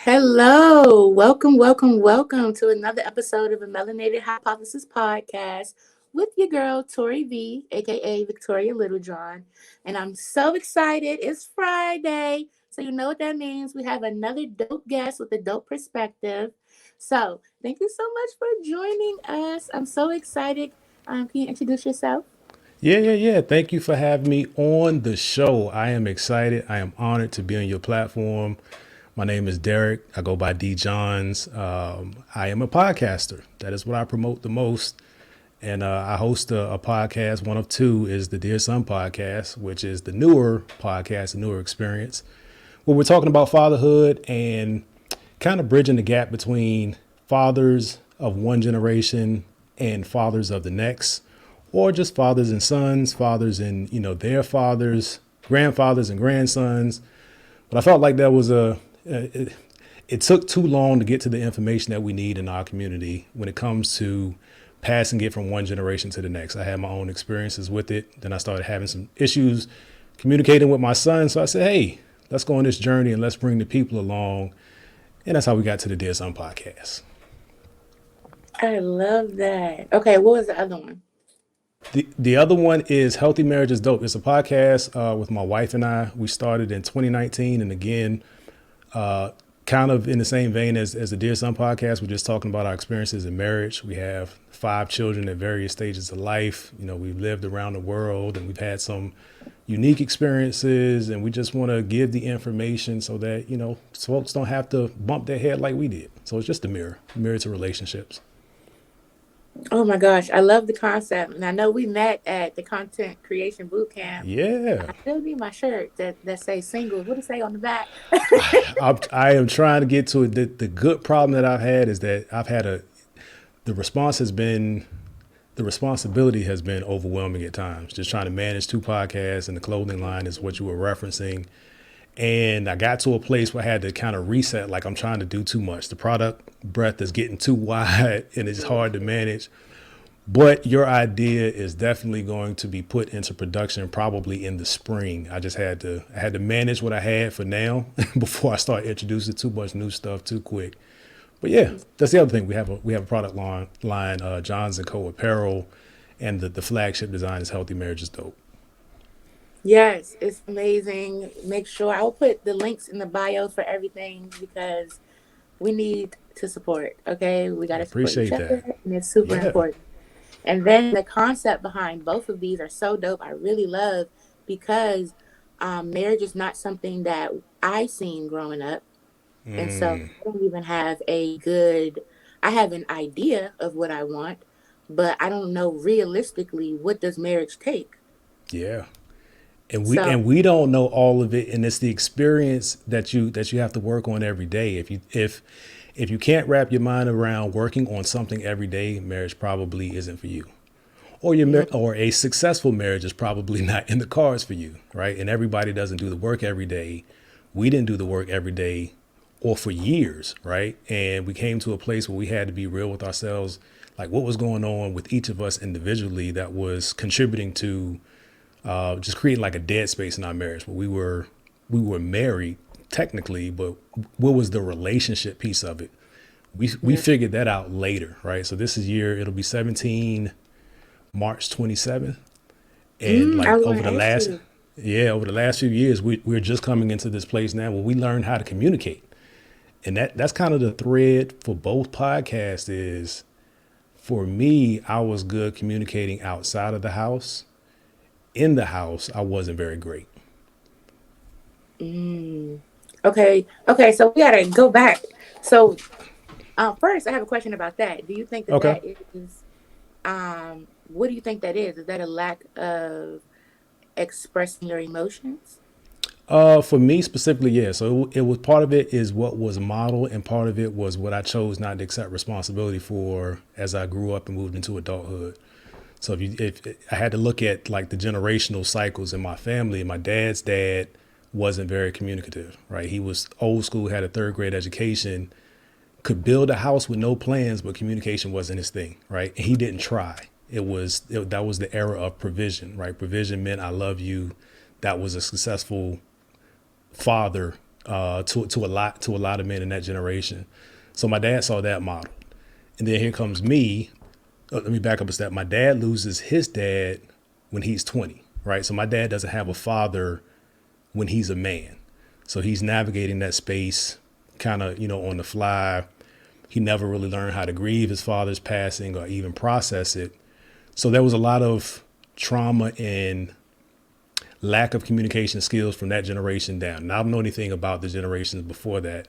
Hello, welcome to another episode of a Melanated Hypothesis podcast with your girl ToriV, aka Victoria Littlejohn, and I'm so excited. It's Friday, so you know what that means. We have another dope guest with a dope perspective. So thank you so much for joining us. I'm so excited. Can you introduce yourself? Yeah. Thank you for having me on the show. I am excited. I am honored to be on your platform. My name is Derek. I go by D.Johns. I am a podcaster. That is what I promote the most. And I host a podcast. One of two is the Deertown Podcast, which is the newer podcast, the newer experience, where we're talking about fatherhood and kind of bridging the gap between fathers of one generation and fathers of the next, or just fathers and sons, fathers and their fathers, grandfathers and grandsons. But I felt like that was it took too long to get to the information that we need in our community when it comes to passing it from one generation to the next. I had my own experiences with it. Then I started having some issues communicating with my son. So I said, hey, let's go on this journey and let's bring the people along. And that's how we got to the Dear Son podcast. I love that. Okay, what was the other one? The other one is Healthy Marriage is Dope. It's a podcast with my wife and I. We started in 2019. And again, kind of in the same vein as the Dear Son podcast, we're just talking about our experiences in marriage. We have 5 children at various stages of life. We've lived around the world and we've had some unique experiences, and we just want to give the information so that, folks don't have to bump their head like we did. So it's just a mirror to relationships. Oh my gosh, I love the concept. And I know we met at the content creation boot camp. Yeah. I still need my shirt that says singles. What does it say on the back? I am trying to get to it. The good problem that I've had is that the responsibility has been overwhelming at times. Just trying to manage 2 podcasts, and the clothing line is what you were referencing. And I got to a place where I had to kind of reset, like I'm trying to do too much. The product breadth is getting too wide and it's hard to manage. But your idea is definitely going to be put into production probably in the spring. I had to manage what I had for now before I start introducing too much new stuff too quick. But yeah, that's the other thing. We have a product line, Johns and Co. Apparel, and the flagship design is Healthy Marriage is Dope. Yes, it's amazing. Make sure I'll put the links in the bios for everything because we need to support. Okay, we got I to support each appreciate other, that. and it's super Yeah. important. And then the concept behind both of these are so dope. I really love because marriage is not something that I seen growing up, and so I don't even have a good. I have an idea of what I want, but I don't know realistically what does marriage take. Yeah. And we So and we don't know all of it, and it's the experience that you have to work on every day. If you can't wrap your mind around working on something every day, marriage probably isn't for you. Or yeah, or a successful marriage is probably not in the cards for you, right? And everybody doesn't do the work every day. We didn't do the work every day or for years, right? And we came to a place where we had to be real with ourselves, like what was going on with each of us individually that was contributing to just creating like a dead space in our marriage. Where we were married technically, but what was the relationship piece of it? We yeah. figured that out later, right? So this is it'll be 17 March 27th. And I like was going to ask you. over the last few years, we're just coming into this place now where we learn how to communicate. And that's kind of the thread for both podcasts is, for me, I was good communicating outside of the house. In the house, I wasn't very great. Okay. So we gotta go back. So first, I have a question about that. Do you think that Okay. that is what do you think that is? Is that a lack of expressing your emotions? For me specifically, yeah. So it was, part of it is what was modeled, and part of it was what I chose not to accept responsibility for as I grew up and moved into adulthood. So if I had to look at like the generational cycles in my family, my dad's dad wasn't very communicative, right? He was old school, had a 3rd grade education, could build a house with no plans, but communication wasn't his thing, right? And he didn't try. That was the era of provision, right? Provision meant I love you. That was a successful father to a lot of men in that generation. So my dad saw that model, and then here comes me. Let me back up a step. My dad loses his dad when he's 20, right? So my dad doesn't have a father when he's a man. So he's navigating that space kind of, on the fly. He never really learned how to grieve his father's passing or even process it. So there was a lot of trauma and lack of communication skills from that generation down. And I don't know anything about the generations before that.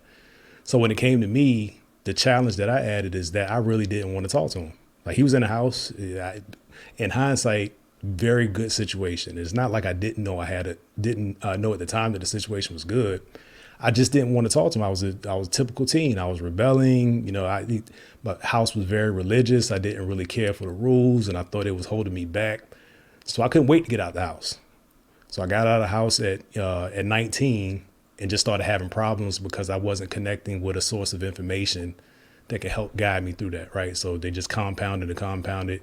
So when it came to me, the challenge that I added is that I really didn't want to talk to him. Like, he was in the house. In hindsight, very good situation. It's not like I didn't know didn't know at the time that the situation was good. I just didn't want to talk to him. I was a typical teen. I was rebelling. My house was very religious. I didn't really care for the rules, and I thought it was holding me back. So I couldn't wait to get out the house. So I got out of the house at 19 and just started having problems because I wasn't connecting with a source of information that could help guide me through that, right? So they just compounded and compounded.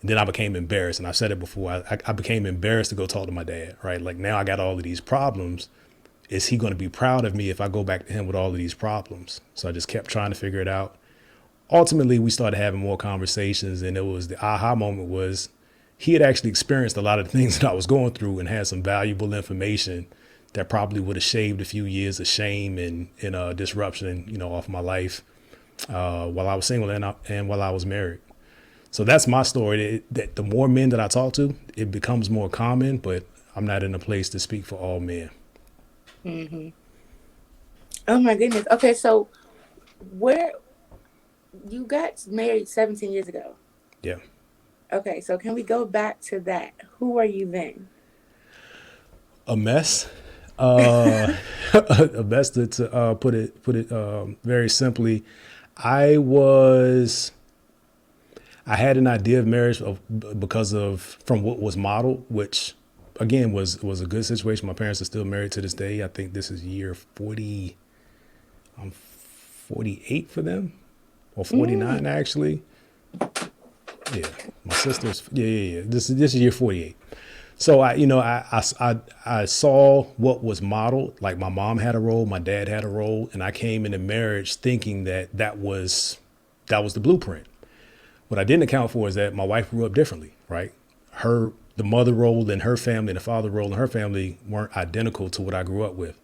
And then I became embarrassed. And I've said it before. I became embarrassed to go talk to my dad, right? Like, now I got all of these problems. Is he going to be proud of me if I go back to him with all of these problems? So I just kept trying to figure it out. Ultimately, we started having more conversations, and it was the aha moment was he had actually experienced a lot of the things that I was going through and had some valuable information that probably would have shaved a few years of shame and disruption, off my life while I was single and while I was married. So that's my story. That the more men that I talk to, it becomes more common, but I'm not in a place to speak for all men. Mm-hmm. Oh my goodness. Okay, so where you got married 17 years ago? Yeah. Okay, so can we go back to that? Who were you then? A mess. A mess to put it very simply. I had an idea of marriage from what was modeled, which again was a good situation. My parents are still married to this day. I think this is year 40. I'm 48 for them, or 49 actually. Yeah, my sister's. Yeah. This is year 48. So I saw what was modeled. Like, my mom had a role, my dad had a role, and I came into marriage thinking that was the blueprint. What I didn't account for is that my wife grew up differently, right? The mother role in her family and the father role in her family weren't identical to what I grew up with.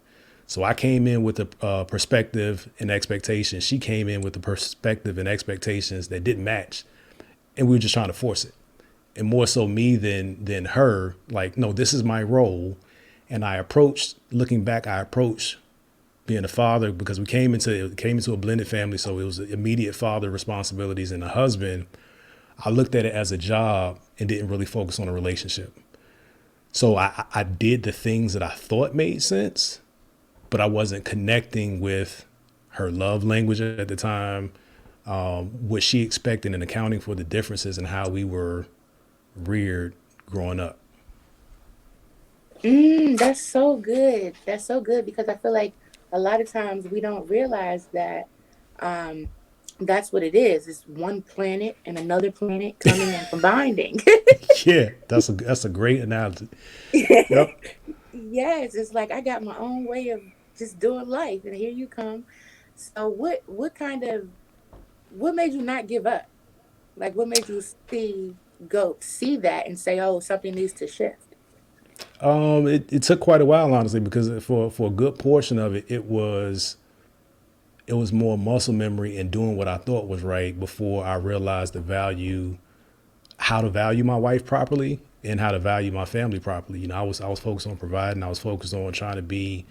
So I came in with a perspective and expectations. She came in with the perspective and expectations that didn't match. And we were just trying to force it. And more so me than her, like, no, this is my role. And looking back, I approached being a father because we came into a blended family. So it was immediate father responsibilities and a husband. I looked at it as a job and didn't really focus on a relationship. So I did the things that I thought made sense, but I wasn't connecting with her love language at the time, what she expected, and accounting for the differences in how we were reared growing up. That's so good. That's so good, because I feel like a lot of times we don't realize that that's what it is. It's one planet and another planet coming and combining. Yeah, that's a great analogy. Yep. Yes, it's like I got my own way of just doing life, and here you come. So what made you not give up? Like, what made you see that and say, oh, something needs to shift? It took quite a while, honestly, because for a good portion of it, it was more muscle memory and doing what I thought was right before I realized how to value my wife properly and how to value my family properly. I was focused on providing. I was focused on trying to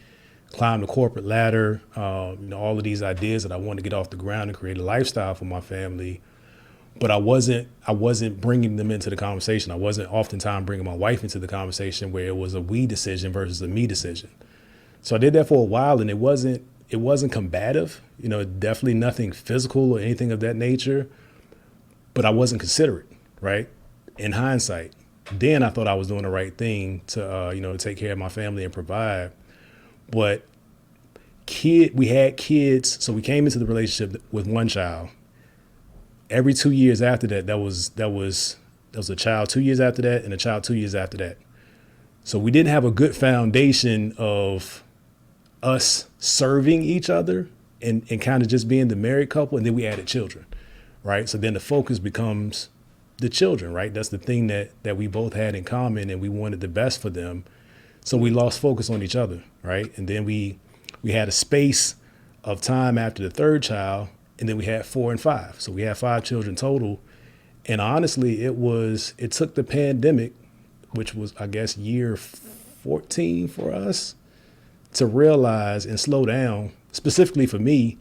climb the corporate ladder. All of these ideas that I wanted to get off the ground and create a lifestyle for my family. But I wasn't bringing them into the conversation. I wasn't oftentimes bringing my wife into the conversation where it was a we decision versus a me decision. So I did that for a while, and it wasn't combative, definitely nothing physical or anything of that nature, but I wasn't considerate, right? In hindsight, then I thought I was doing the right thing to take care of my family and provide. But we had kids, so we came into the relationship with one child. Every 2 years after that was a child 2 years after that and a child 2 years after that. So we didn't have a good foundation of us serving each other and kind of just being the married couple, and then we added children, right? So then the focus becomes the children, right? That's the thing that we both had in common, and we wanted the best for them. So we lost focus on each other, right? And then we had a space of time after the third child, and then we had 4 and 5. So we had 5 children total. And honestly, it took the pandemic, which was, I guess, year 14 for us, to realize and slow down, specifically for me,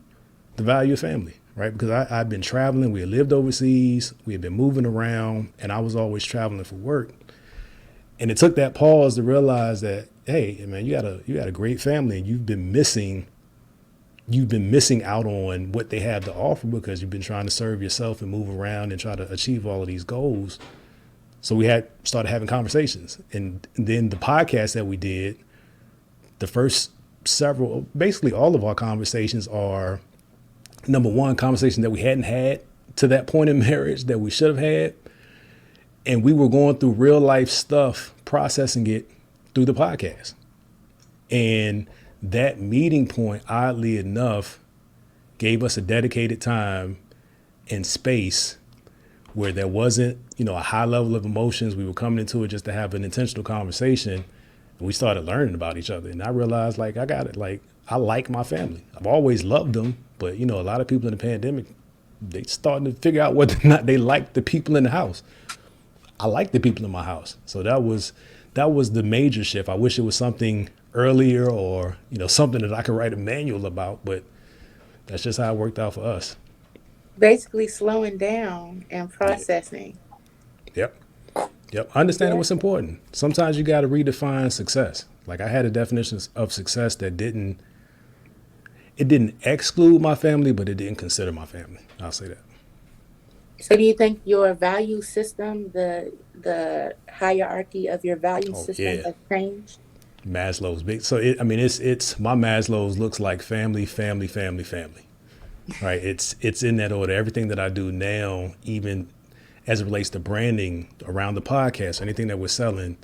the value of family, right? Because I've been traveling, we had lived overseas, we had been moving around, and I was always traveling for work. And it took that pause to realize that, hey, man, you got a great family, and you've been missing out on what they have to offer because you've been trying to serve yourself and move around and try to achieve all of these goals. So we had started having conversations, and then the podcast that we did, the first several, basically all of our conversations are, number one, conversations that we hadn't had to that point in marriage that we should have had. And we were going through real life stuff, processing it through the podcast. And that meeting point, oddly enough, gave us a dedicated time and space where there wasn't, a high level of emotions. We were coming into it just to have an intentional conversation. And we started learning about each other. And I realized, I got it. I like my family. I've always loved them. But, a lot of people in the pandemic, they starting to figure out whether or not they like the people in the house. I like the people in my house. So that was the major shift. I wish it was something earlier or, something that I could write a manual about, but that's just how it worked out for us. Basically slowing down and processing. Yep. Understanding Yeah. what's important. Sometimes you got to redefine success. I had a definition of success that didn't exclude my family, but it didn't consider my family. I'll say that. So do you think your value system, the hierarchy of your value system Yeah. has changed? Maslow's big. So it's my Maslow's looks like family, family, family, family. Right. It's in that order. Everything that I do now, even as it relates to branding around the podcast, anything that we're selling,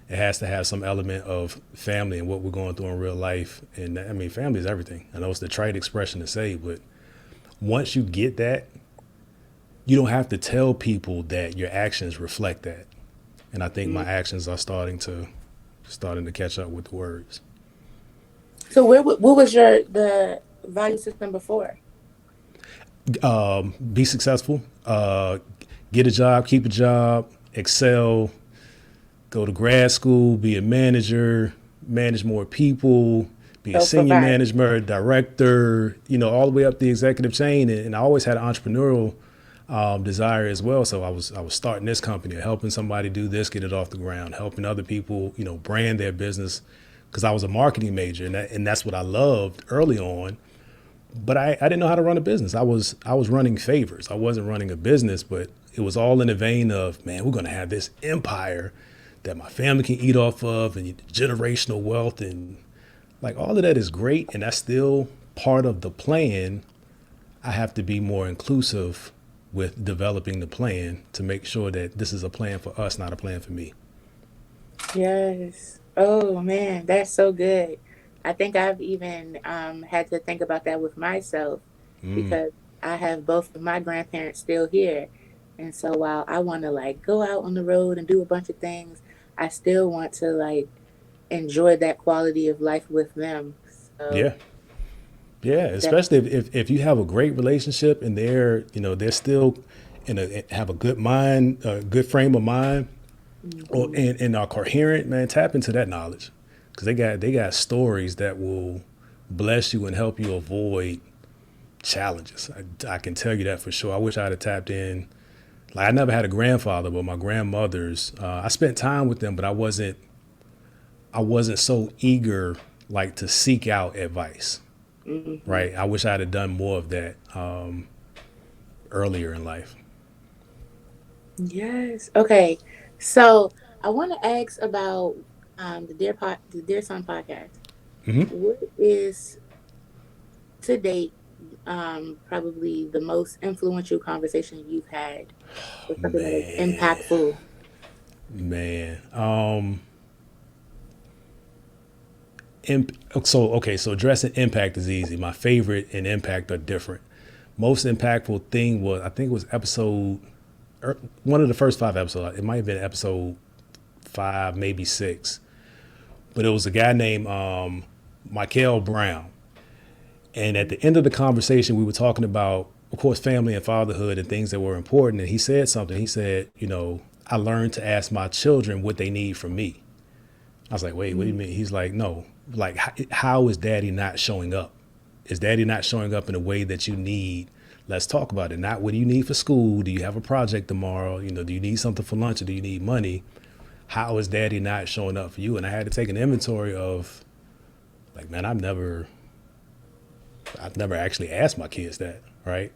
it has to have some element of family and what we're going through in real life. And family is everything. I know it's the trite expression to say, but once you get that, you don't have to tell people that your actions reflect that. And I think my actions are starting to catch up with the words. So what was the value system before? Be successful, get a job, keep a job, excel, go to grad school, be a manager, manage more people, be a senior Provide. manager, director, all the way up the executive chain. And I always had an entrepreneurial desire as well. So I was starting this company, helping somebody do this, get it off the ground, helping other people, brand their business, because I was a marketing major, and that's what I loved early on. But I didn't know how to run a business. I was running favors. I wasn't running a business, but it was all in the vein of, man, we're going to have this empire that my family can eat off of, and generational wealth, and all of that is great, and that's still part of the plan. I have to be more inclusive with developing the plan to make sure that this is a plan for us, not a plan for me. Yes. Oh man, that's so good. I think I've even had to think about that with myself because I have both of my grandparents still here. And so while I want to go out on the road and do a bunch of things, I still want to enjoy that quality of life with them. So Yeah, especially if you have a great relationship and they're still have a good mind, a good frame of mind, and are coherent, man, tap into that knowledge, because they got stories that will bless you and help you avoid challenges. I can tell you that for sure. I wish I'd have tapped in. I never had a grandfather, but my grandmothers, I spent time with them, but I wasn't so eager to seek out advice. Right. I wish I'd have done more of that earlier in life. Yes. Okay. So I want to ask about the Deertown Podcast. What is to date probably the most influential conversation you've had, or something that is impactful? Man, So addressing impact is easy. My favorite and impact are different. Most impactful thing was, I think it was one of the first 5 episodes. It might have been episode 5, maybe 6. But it was a guy named Michael Brown. And at the end of the conversation, we were talking about, of course, family and fatherhood and things that were important. And he said something. He said, I learned to ask my children what they need from me. I was like, wait, what do you mean? He's like, no, like, how is daddy not showing up? Is daddy not showing up in a way that you need? Let's talk about it. Not what do you need for school? Do you have a project tomorrow? Do you need something for lunch, or do you need money? How is daddy not showing up for you? And I had to take an inventory of, like, man, I've never actually asked my kids that, right?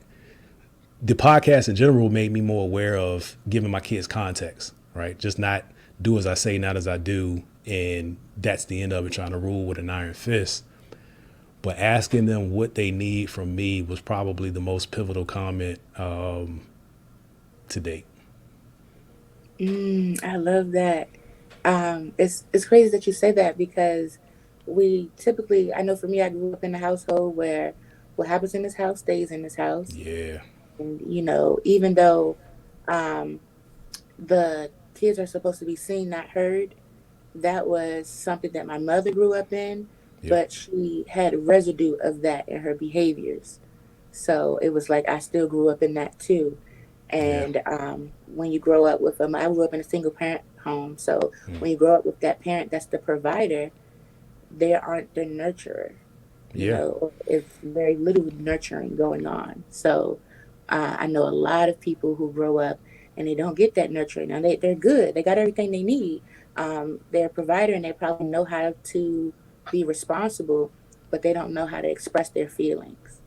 The podcast in general made me more aware of giving my kids context, right? Just not do as I say, not as I do. And that's the end of it, trying to rule with an iron fist. But asking them what they need from me was probably the most pivotal comment to date. I love that. It's crazy that you say that, because we typically, I know for me, I grew up in a household where what happens in this house stays in this house. Yeah. And, even though the kids are supposed to be seen, not heard, that was something that my mother grew up in, but she had residue of that in her behaviors. So it was like I still grew up in that too. And when you grow up with I grew up in a single parent home. So when you grow up with that parent that's the provider, they aren't the nurturer. It's very little nurturing going on. So I know a lot of people who grow up and they don't get that nurturing. Now they're good. They got everything they need. They're a provider and they probably know how to be responsible, but they don't know how to express their feelings.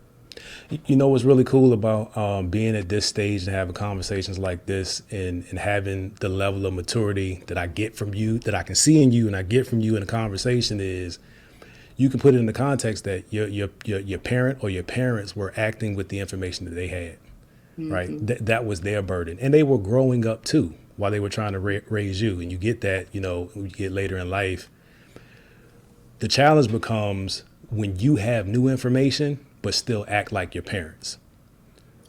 What's really cool about being at this stage and having conversations like this, and having the level of maturity that I get from you, that I can see in you and I get from you in a conversation, is you can put it in the context that your parent or your parents were acting with the information that they had, right? That was their burden. And they were growing up too while they were trying to raise you. And you get that, when you get later in life. The challenge becomes when you have new information, but still act like your parents.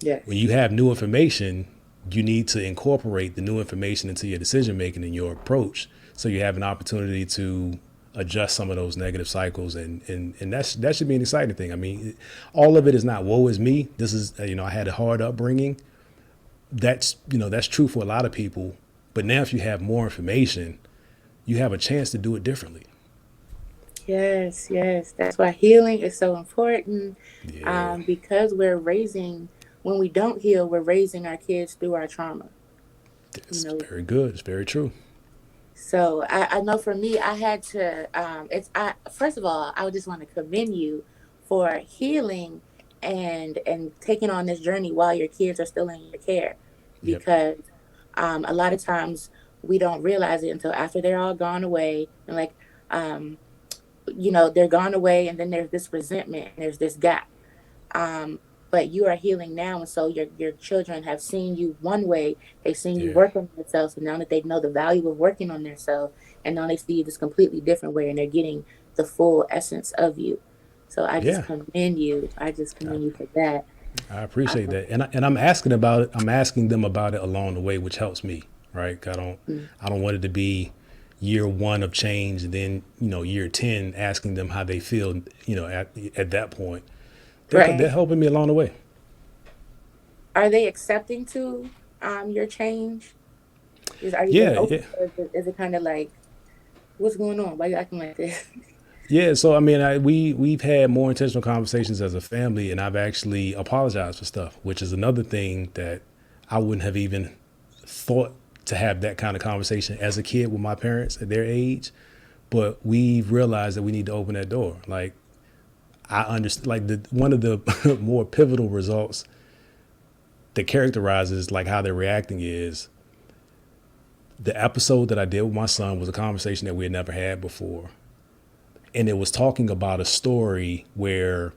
Yes. When you have new information, you need to incorporate the new information into your decision making and your approach, so you have an opportunity to adjust some of those negative cycles, and that should be an exciting thing. I mean, all of it is not woe is me. This is, I had a hard upbringing. That's true for a lot of people. But now if you have more information, you have a chance to do it differently. Yes. That's why healing is so important. Yeah. Because when we don't heal, we're raising our kids through our trauma. It's very good. It's very true. So I know for me, I had to, first of all, I would just want to commend you for healing and taking on this journey while your kids are still in your care, because a lot of times we don't realize it until after they're all gone away, and they're gone away, and then there's this resentment and there's this gap. But you are healing now, and so your children have seen you one way. They've seen you work on themselves, and now that they know the value of working on themselves, and now they see you this completely different way, and they're getting the full essence of you. So I just commend you. I just commend you for that. I appreciate that, and I'm asking about it. I'm asking them about it along the way, which helps me, right? I don't want it to be year 1 of change, and then year 10 asking them how they feel. At that point. They're helping me along the way. Are they accepting to your change? Is it kind of like, what's going on? Why are you acting like this? Yeah, so I mean, we've had more intentional conversations as a family, and I've actually apologized for stuff, which is another thing that I wouldn't have even thought to have that kind of conversation as a kid with my parents at their age. But we've realized that we need to open that door. Like, I understand, one of the more pivotal results that characterizes how they're reacting is the episode that I did with my son was a conversation that we had never had before. And it was talking about a story where,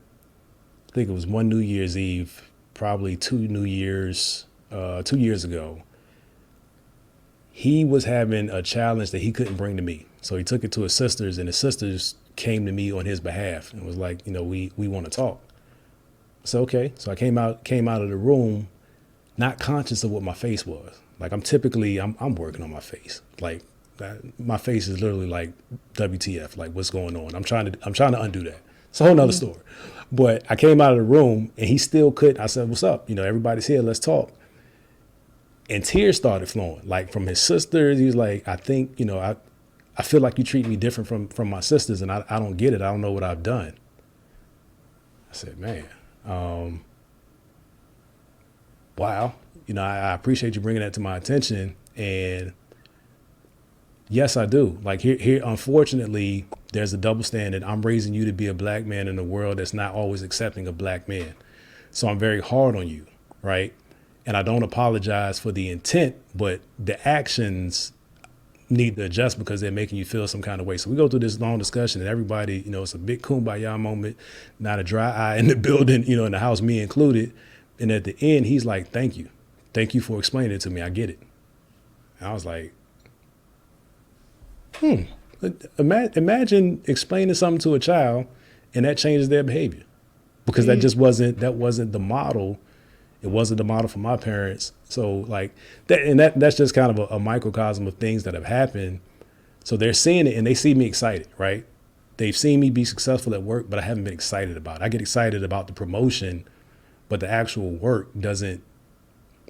I think it was one New Year's Eve, probably 2 years ago. He was having a challenge that he couldn't bring to me. So he took it to his sisters, and his sisters came to me on his behalf and was like, we want to talk. So okay. So I came out of the room, not conscious of what my face was. Like I'm working on my face. Like my face is literally like WTF, like what's going on? I'm trying to undo that. It's a whole nother story. But I came out of the room and he still couldn't. I said, what's up? Everybody's here. Let's talk. And tears started flowing, like from his sisters. He was like, I think, I feel like you treat me different from my sisters, and I don't get it. I don't know what I've done. I said, man, wow. I appreciate you bringing that to my attention. And yes, I do. Like here, unfortunately, there's a double standard. I'm raising you to be a black man in a world that's not always accepting a black man. So I'm very hard on you, right? And I don't apologize for the intent, but the actions need to adjust because they're making you feel some kind of way. So we go through this long discussion and everybody, it's a big kumbaya moment, not a dry eye in the building, in the house, me included. And at the end, he's like, thank you. Thank you for explaining it to me. I get it. And I was like, imagine explaining something to a child and that changes their behavior, because that wasn't the model. It wasn't the model for my parents. So like that's just kind of a microcosm of things that have happened. So they're seeing it and they see me excited, right? They've seen me be successful at work, but I haven't been excited about it. I get excited about the promotion, but the actual work doesn't.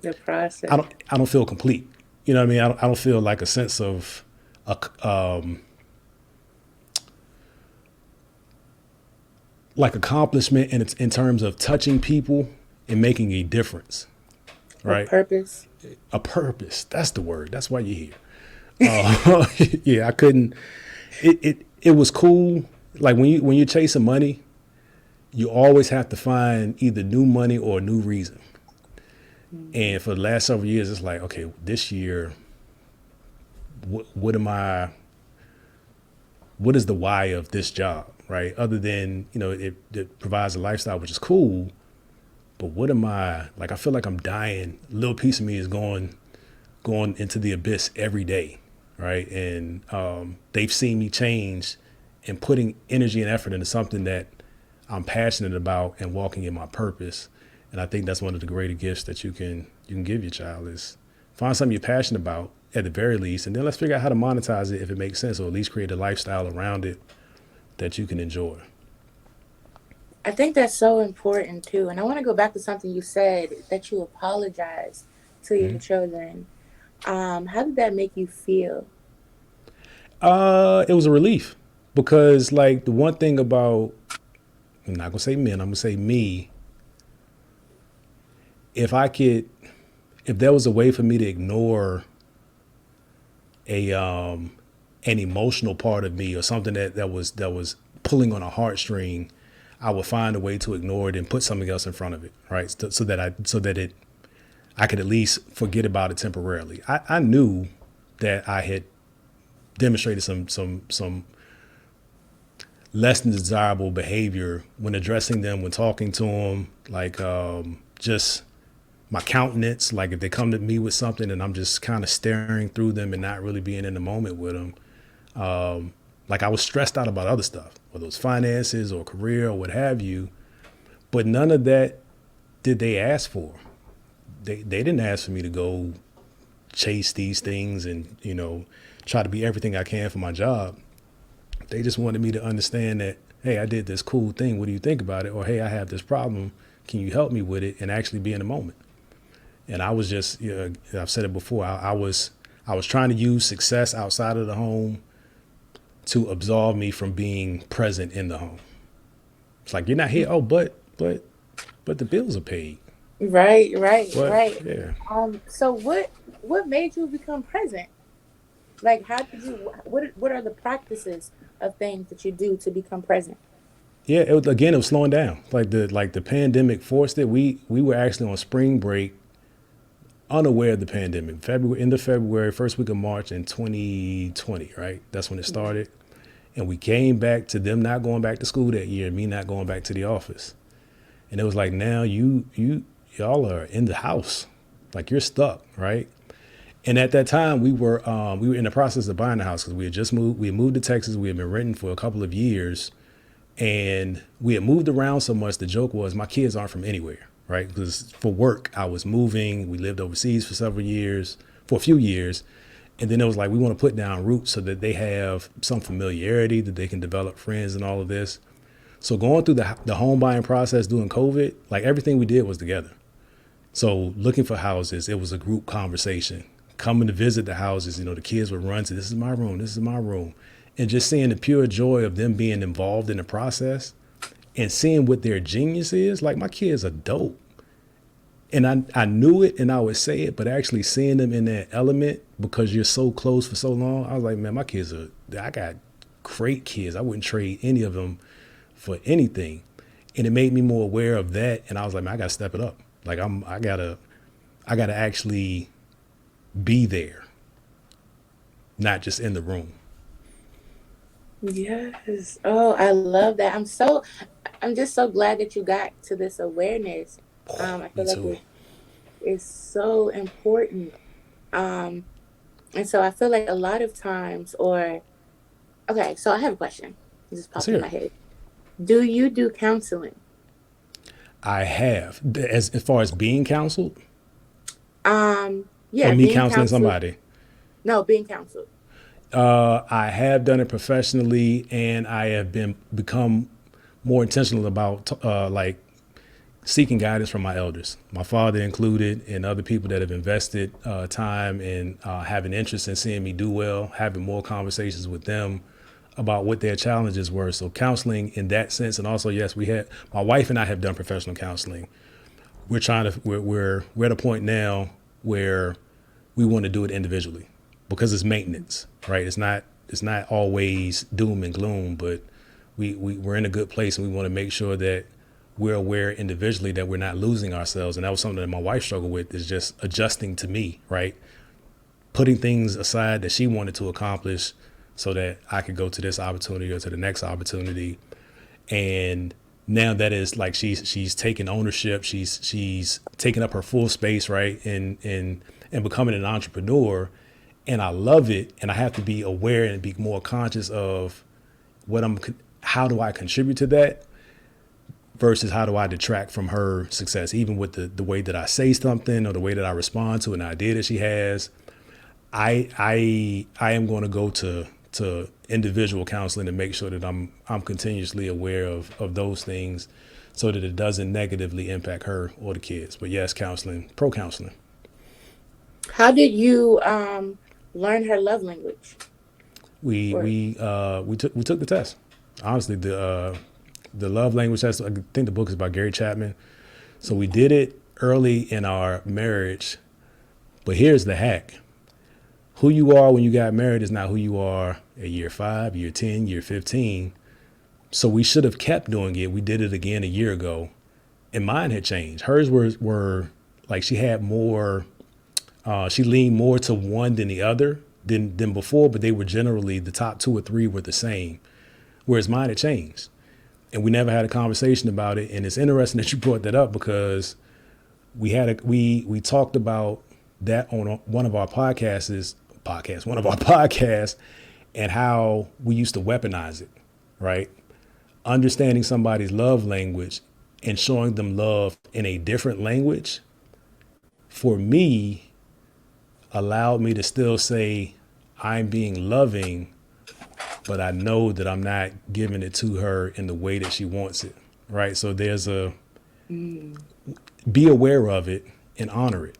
The process. I don't feel complete. You know what I mean? I don't feel like a sense of like accomplishment in terms of touching people and making a difference, right? A purpose. That's the word. That's why you're here. Yeah, I couldn't. It was cool. Like when you're chasing money, you always have to find either new money or a new reason. And for the last several years, it's like, okay, this year, what is the why of this job, right? Other than, it provides a lifestyle, which is cool. But what am I, like, I feel like I'm dying. A little piece of me is going into the abyss every day, right? And they've seen me change and putting energy and effort into something that I'm passionate about and walking in my purpose. And I think that's one of the greater gifts that you can give your child is find something you're passionate about at the very least, and then let's figure out how to monetize it if it makes sense, or at least create a lifestyle around it that you can enjoy. I think that's so important too. And I want to go back to something you said, that you apologize to your children. How did that make you feel? It was a relief, because like the one thing about, I'm not gonna say men, I'm gonna say me. If there was a way for me to ignore an emotional part of me or something that was pulling on a heartstring, I would find a way to ignore it and put something else in front of it, right? So that I could at least forget about it temporarily. I knew that I had demonstrated some less than desirable behavior when addressing them, when talking to them, like just my countenance, like if they come to me with something and I'm just kind of staring through them and not really being in the moment with them. Like I was stressed out about other stuff, whether it was finances or career or what have you, but none of that did they ask for. They didn't ask for me to go chase these things and, try to be everything I can for my job. They just wanted me to understand that, hey, I did this cool thing. What do you think about it? Or, hey, I have this problem. Can you help me with it? And actually be in the moment. And I was just, I've said it before, I was trying to use success outside of the home to absolve me from being present in the home. It's like, you're not here. Oh, but the bills are paid. Right. Yeah. So what made you become present? Like, how did you, what are the practices of things that you do to become present? Yeah, it was slowing down. Like the pandemic forced it. We were actually on spring break, unaware of the pandemic. End of February, first week of March in 2020, right? That's when it started. And we came back to them not going back to school that year, me not going back to the office. And it was like, now y'all are in the house, like you're stuck, right? And at that time, we were in the process of buying a house because we had just moved. We had moved to Texas. We had been renting for a couple of years, and we had moved around so much. The joke was my kids aren't from anywhere, right? Because for work, I was moving. We lived overseas for for a few years. And then it was like, we want to put down roots so that they have some familiarity, that they can develop friends and all of this. So going through the home buying process during COVID, like everything we did was together. So looking for houses, it was a group conversation. Coming to visit the houses, the kids would run to, this is my room, this is my room. And just seeing the pure joy of them being involved in the process and seeing what their genius is. Like, my kids are dope. And I knew it and I would say it, but actually seeing them in that element because you're so close for so long, I was like, man, I got great kids. I wouldn't trade any of them for anything. And it made me more aware of that. And I was like, man, I got to step it up. Like, I gotta actually be there, not just in the room. Yes. Oh, I love that. I'm just so glad that you got to this awareness. I feel Me like too. it's so important. And so I feel like a lot of times, okay, so I have a question. It just Let's popped hear in it. my head. Do you do counseling? I have, as far as being counseled or Yeah, me being counseling counseled. somebody. No, being counseled. I have done it professionally, and I have become more intentional about like seeking guidance from my elders, my father included, and other people that have invested time and have an interest in seeing me do well, having more conversations with them about what their challenges were. So counseling in that sense. And also, yes, my wife and I have done professional counseling. We're at a point now where we want to do it individually because it's maintenance, right? It's not always doom and gloom, but we're in a good place, and we want to make sure that we're aware individually that we're not losing ourselves. And that was something that my wife struggled with, is just adjusting to me, right? Putting things aside that she wanted to accomplish so that I could go to this opportunity or to the next opportunity. And now that is like she's taking ownership. She's taking up her full space, right? And becoming an entrepreneur. And I love it. And I have to be aware and be more conscious of how do I contribute to that versus how do I detract from her success, even with the way that I say something or the way that I respond to an idea that she has. I am going to go to individual counseling to make sure that I'm continuously aware of those things so that it doesn't negatively impact her or the kids. But yes, pro counseling. How did you learn her love language? Or We took the test. Honestly, the love language test, I think the book is by Gary Chapman. So we did it early in our marriage. But here's the hack. Who you are when you got married is not who you are at year 5, year 10, year 15. So we should have kept doing it. We did it again a year ago, and mine had changed. Hers were like she had more. She leaned more to one than the other than before, but they were generally the top 2 or 3 were the same, whereas mine had changed, and we never had a conversation about it. And it's interesting that you brought that up because we talked about that on one of our podcasts, and how we used to weaponize it, right? Understanding somebody's love language and showing them love in a different language, for me, allowed me to still say I'm being loving, but I know that I'm not giving it to her in the way that she wants it, right? So there's be aware of it and honor it.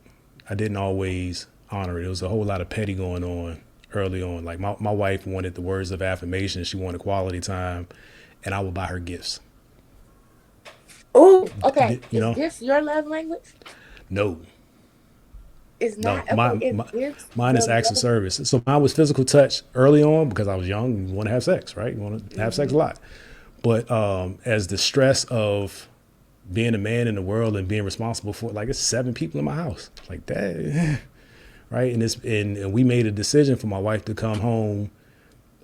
I didn't always honor it. There was a whole lot of petty going on early on. Like my wife wanted the words of affirmation. She wanted quality time, and I would buy her gifts. oh, okay. You Is know, this your love language? no, It's no, not okay. Is this mine the is acts of love? service. So mine was physical touch early on because I was young and you want to have sex, right? You want to have sex a lot. But as the stress of being a man in the world and being responsible for, like, it's 7 people in my house, like that, right? And we made a decision for my wife to come home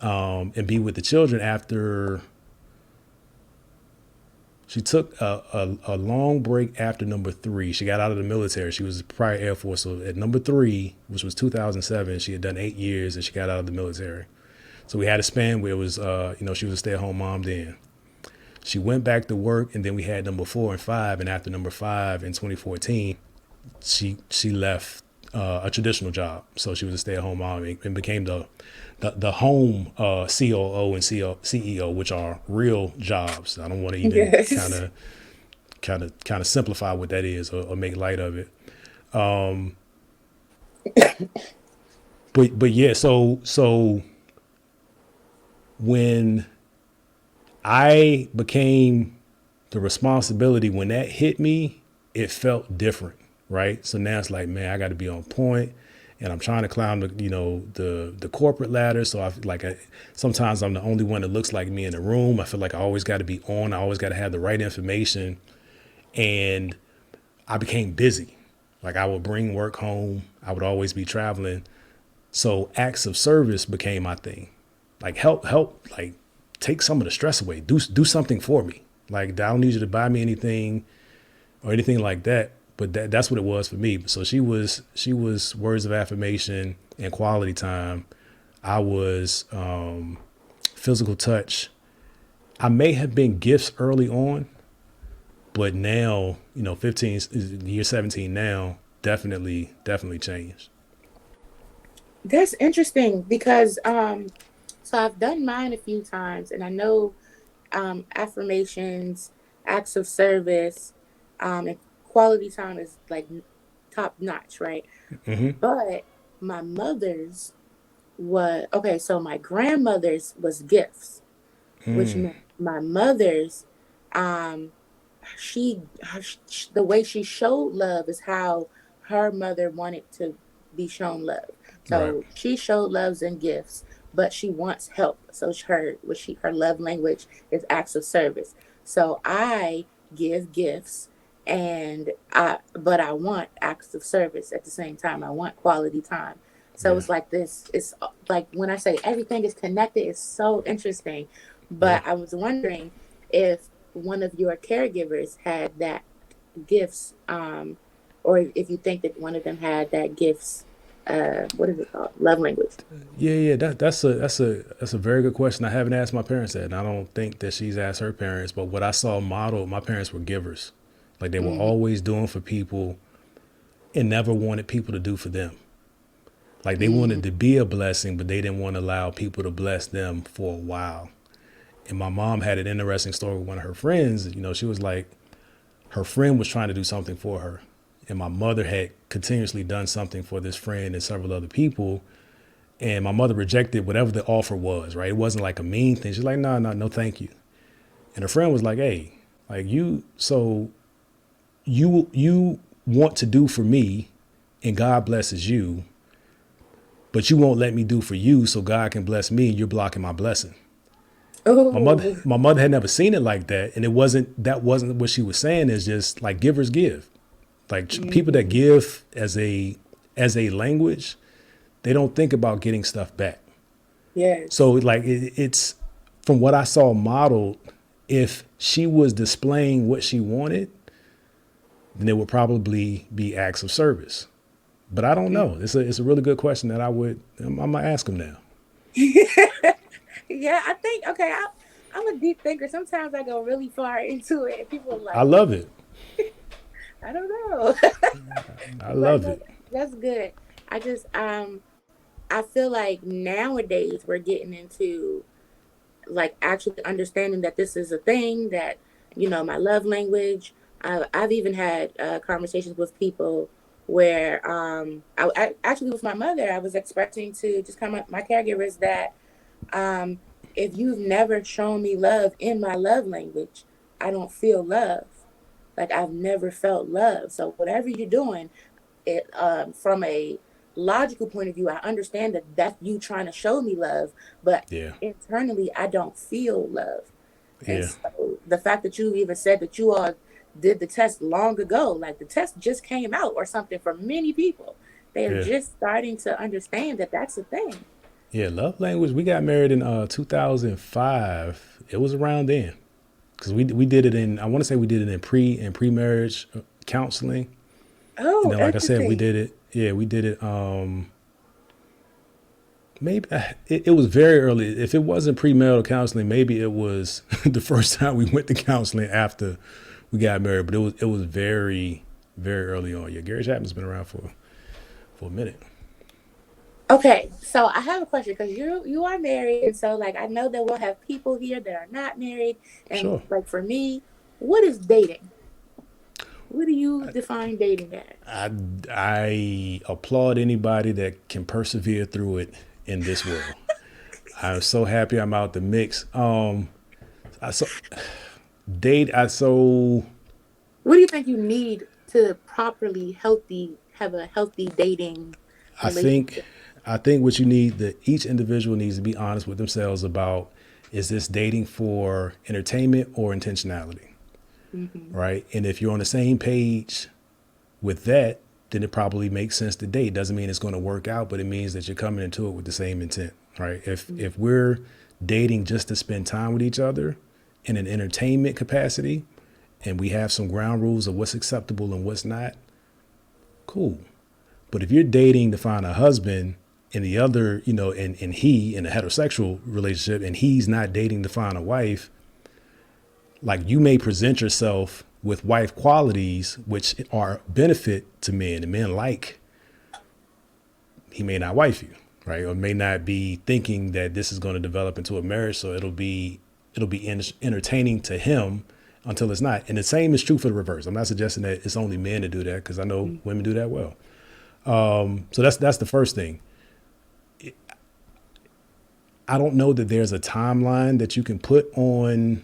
and be with the children after She took a long break after number 3. She got out of the military. She was prior Air Force. So at number 3, which was 2007, she had done 8 years and she got out of the military. So we had a span where it was, she was a stay-at-home mom then. She went back to work, and then we had number 4 and 5. And after number 5 in 2014, she left a traditional job. So she was a stay-at-home mom and became the home COO and CEO, which are real jobs. I don't want to even Yes. kind of simplify what that is or make light of it. But yeah, so when I became the responsibility, when that hit me, it felt different, right? So now it's like, man, I got to be on point, and I'm trying to climb the corporate ladder. So sometimes I'm the only one that looks like me in the room. I feel like I always got to be on. I always got to have the right information, and I became busy. Like I would bring work home. I would always be traveling. So acts of service became my thing. Like help, like take some of the stress away. Do something for me. Like I don't need you to buy me anything or anything like that. But that's what it was for me. So she was words of affirmation and quality time. I was physical touch. I may have been gifts early on, but now, 15, year 17 now, definitely changed. That's interesting because so I've done mine a few times, and I know affirmations, acts of service, and quality time is like top notch, right? But my mother's was okay. So my grandmother's was gifts, which meant my mother's, um, the way she showed love is how her mother wanted to be shown love. Right. So she showed loves and gifts, but she wants help. So her love language is acts of service. So I give gifts, but I want acts of service at the same time. I want quality time. So Yeah. it's like this. It's like when I say everything is connected, it's so interesting. Yeah. But I was wondering if one of your caregivers had that gifts, or if you think that one of them had that gifts, what is it called? Love language. Yeah. That's a very good question. I haven't asked my parents that, and I don't think that she's asked her parents. But what I saw modeled, my parents were givers. Like they were Mm, always doing for people and never wanted people to do for them. Like they mm, wanted to be a blessing, but they didn't want to allow people to bless them for a while. And my mom had an interesting story with one of her friends. She was like, her friend was trying to do something for her. And my mother had continuously done something for this friend and several other people. And my mother rejected whatever the offer was, right? It wasn't like a mean thing. She's like, no, thank you. And her friend was like, hey, like you want to do for me and God blesses you, but you won't let me do for you so God can bless me and you're blocking my blessing. My mother, oh, my mother had never seen it like that, and that wasn't what she was saying. Is just like givers give, like people that mm, give as a language, they don't think about getting stuff back. So yes. like it's from what I saw modeled. If she was displaying what she wanted, then it would probably be acts of service. But I don't know. It's a really good question that I'm gonna ask him now. Yeah, I think okay. I'm a deep thinker. Sometimes I go really far into it, and people are I like, love it. I don't know. I But love no, it. that's good. I just I feel like nowadays we're getting into like actually understanding that this is a thing that my love language. I've even had conversations with people where I actually with my mother I was expressing to just kind of my caregivers that um, if you've never shown me love in my love language, I don't feel love. Like I've never felt love. So whatever you're doing, it from a logical point of view, I understand that that's you trying to show me love, but Yeah. internally, I don't feel love. And Yeah. so the fact that you even said that you all did the test long ago, like the test just came out or something for many people, they are Yeah. just starting to understand that that's a thing. Yeah. Love language. We got married in 2005. It was around then. because we did it in, I want to say we did it in pre-marriage counseling. And Oh, then, like I said, we interesting. did it. Yeah, we did it. Maybe it was very early. If it wasn't premarital counseling, maybe it was the first time we went to counseling after we got married. But it was very, very early on. Yeah, Gary Chapman's been around for a minute. Okay, so I have a question because you are married, and so like I know that we'll have people here that are not married, and Sure. like for me, what is dating? What do you define dating as? I applaud anybody that can persevere through it in this world. I'm so happy I'm out the mix. I so date. I so What do you think you need to properly healthy have a healthy dating I think relationship? I think what you need, that each individual needs to be honest with themselves about, is this dating for entertainment or intentionality, Hmm. right? And if you're on the same page with that, then it probably makes sense to date. Doesn't mean it's going to work out, but it means that you're coming into it with the same intent, right? If we're dating just to spend time with each other in an entertainment capacity, and we have some ground rules of what's acceptable and what's not, cool. But if you're dating to find a husband, and the other, and he in a heterosexual relationship, and he's not dating to find a wife, like, you may present yourself with wife qualities which are benefit to men, and men like, he may not wife you, right? Or may not be thinking that this is going to develop into a marriage, so it'll be entertaining to him until it's not. And the same is true for the reverse. I'm not suggesting that it's only men that do that, because I know women do that well. So that's the first thing. I don't know that there's a timeline that you can put on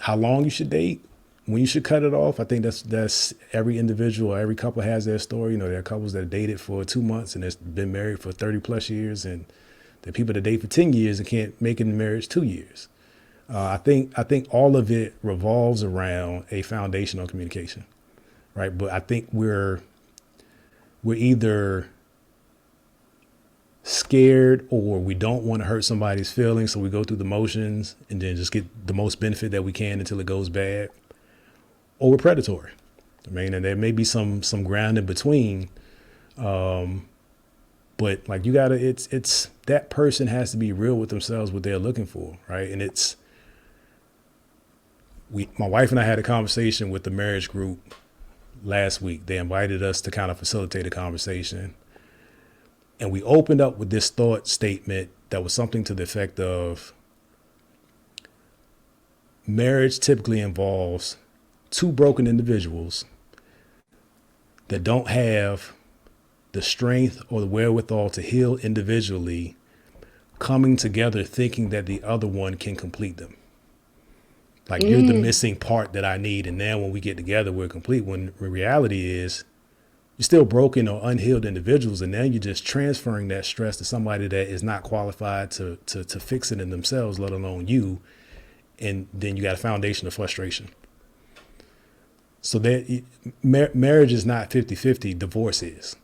how long you should date, when you should cut it off. I think that's every individual, every couple has their story. There are couples that dated for 2 months and has been married for 30 plus years, and there are people that date for 10 years and can't make it in marriage 2 years. I think all of it revolves around a foundation on communication, right? But I think we're either scared, or we don't want to hurt somebody's feelings, so we go through the motions and then just get the most benefit that we can until it goes bad, or we're predatory. I mean, and there may be some ground in between, but like, you gotta, it's that person has to be real with themselves, what they're looking for, right? And my wife and I had a conversation with the marriage group last week. They invited us to kind of facilitate a conversation. And we opened up with this thought statement that was something to the effect of, marriage typically involves two broken individuals that don't have the strength or the wherewithal to heal individually, coming together thinking that the other one can complete them. Like, you're the Mm, missing part that I need, and now when we get together, we're complete. When the reality is, you're still broken or unhealed individuals, and now you're just transferring that stress to somebody that is not qualified to fix it in themselves, let alone you. And then you got a foundation of frustration. So that marriage is not 50-50. Divorce is.